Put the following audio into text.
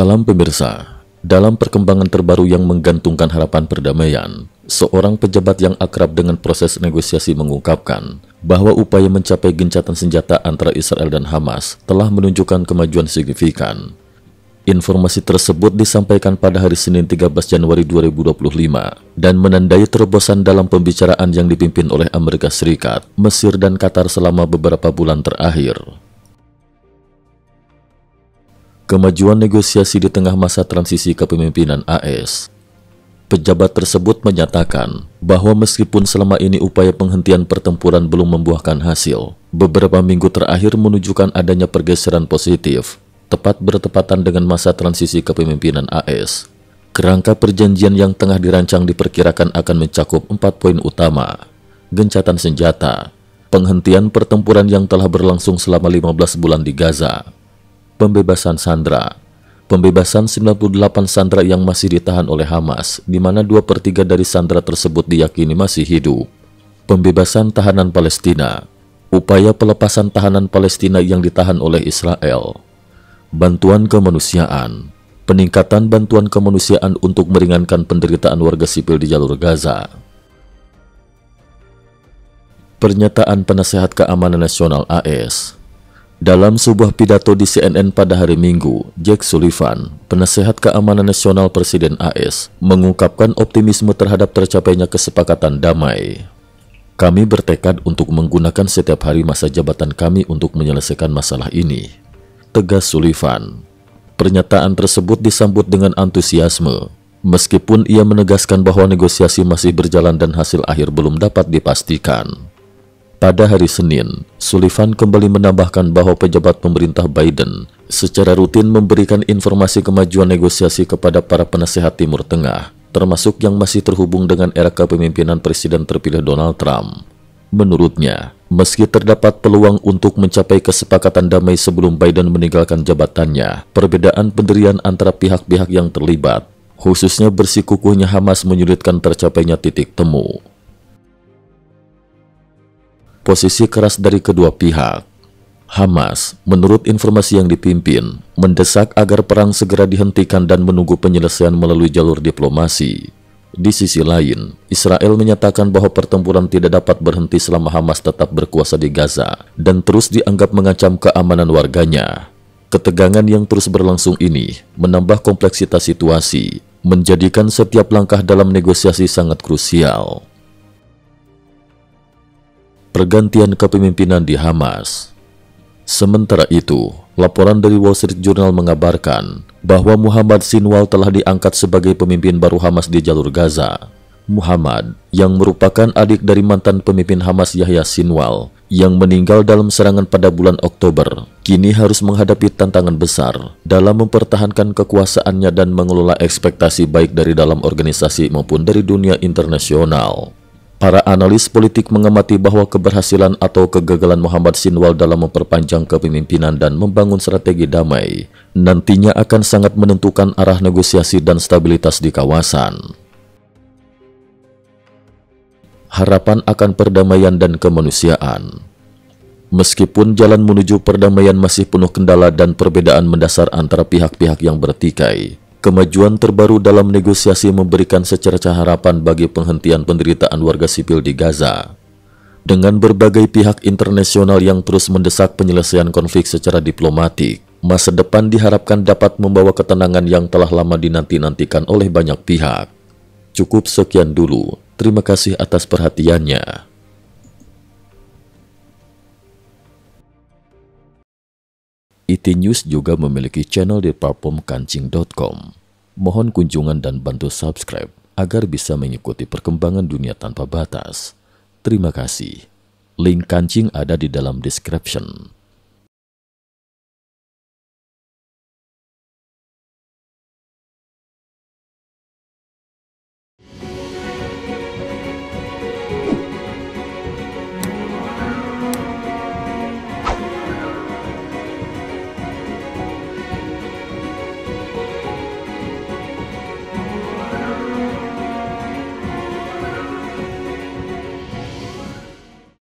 Salam pemirsa, dalam perkembangan terbaru yang menggantungkan harapan perdamaian, seorang pejabat yang akrab dengan proses negosiasi mengungkapkan bahwa upaya mencapai gencatan senjata antara Israel dan Hamas telah menunjukkan kemajuan signifikan. Informasi tersebut disampaikan pada hari Senin 13 Januari 2025 dan menandai terobosan dalam pembicaraan yang dipimpin oleh Amerika Serikat, Mesir dan Qatar selama beberapa bulan terakhir. Kemajuan negosiasi di tengah masa transisi kepemimpinan AS. Pejabat tersebut menyatakan bahwa meskipun selama ini upaya penghentian pertempuran belum membuahkan hasil, beberapa minggu terakhir menunjukkan adanya pergeseran positif, tepat bertepatan dengan masa transisi kepemimpinan AS. Kerangka perjanjian yang tengah dirancang diperkirakan akan mencakup 4 poin utama: gencatan senjata, penghentian pertempuran yang telah berlangsung selama 15 bulan di Gaza, pembebasan sandera, pembebasan 98 sandera yang masih ditahan oleh Hamas, di mana 2/3 dari sandera tersebut diyakini masih hidup, pembebasan tahanan Palestina, upaya pelepasan tahanan Palestina yang ditahan oleh Israel, bantuan kemanusiaan, peningkatan bantuan kemanusiaan untuk meringankan penderitaan warga sipil di jalur Gaza. Pernyataan Penasehat Keamanan Nasional AS. Dalam sebuah pidato di CNN pada hari Minggu, Jake Sullivan, Penasehat Keamanan Nasional Presiden AS, mengungkapkan optimisme terhadap tercapainya kesepakatan damai. "Kami bertekad untuk menggunakan setiap hari masa jabatan kami untuk menyelesaikan masalah ini," tegas Sullivan. Pernyataan tersebut disambut dengan antusiasme, meskipun ia menegaskan bahwa negosiasi masih berjalan dan hasil akhir belum dapat dipastikan. Pada hari Senin, Sullivan kembali menambahkan bahwa pejabat pemerintah Biden secara rutin memberikan informasi kemajuan negosiasi kepada para penasehat Timur Tengah, termasuk yang masih terhubung dengan era kepemimpinan Presiden terpilih Donald Trump. Menurutnya, meski terdapat peluang untuk mencapai kesepakatan damai sebelum Biden meninggalkan jabatannya, perbedaan pendirian antara pihak-pihak yang terlibat, khususnya bersikukuhnya Hamas, menyulitkan tercapainya titik temu. Posisi keras dari kedua pihak. Hamas, menurut informasi yang dipimpin, mendesak agar perang segera dihentikan dan menunggu penyelesaian melalui jalur diplomasi. Di sisi lain, Israel menyatakan bahwa pertempuran tidak dapat berhenti selama Hamas tetap berkuasa di Gaza dan terus dianggap mengancam keamanan warganya. Ketegangan yang terus berlangsung ini menambah kompleksitas situasi, menjadikan setiap langkah dalam negosiasi sangat krusial. Pergantian kepemimpinan di Hamas. Sementara itu, laporan dari Wall Street Journal mengabarkan bahwa Muhammad Sinwar telah diangkat sebagai pemimpin baru Hamas di jalur Gaza. Muhammad, yang merupakan adik dari mantan pemimpin Hamas Yahya Sinwar, yang meninggal dalam serangan pada bulan Oktober, kini harus menghadapi tantangan besar dalam mempertahankan kekuasaannya dan mengelola ekspektasi baik dari dalam organisasi maupun dari dunia internasional. Para analis politik mengamati bahwa keberhasilan atau kegagalan Muhammad Sinwar dalam memperpanjang kepemimpinan dan membangun strategi damai nantinya akan sangat menentukan arah negosiasi dan stabilitas di kawasan. Harapan akan perdamaian dan kemanusiaan. Meskipun jalan menuju perdamaian masih penuh kendala dan perbedaan mendasar antara pihak-pihak yang bertikai, kemajuan terbaru dalam negosiasi memberikan secercah harapan bagi penghentian penderitaan warga sipil di Gaza. Dengan berbagai pihak internasional yang terus mendesak penyelesaian konflik secara diplomatik, masa depan diharapkan dapat membawa ketenangan yang telah lama dinanti-nantikan oleh banyak pihak. Cukup sekian dulu. Terima kasih atas perhatiannya. IT News juga memiliki channel di platform kancing.com. Mohon kunjungan dan bantu subscribe agar bisa mengikuti perkembangan dunia tanpa batas. Terima kasih. Link kancing ada di dalam description.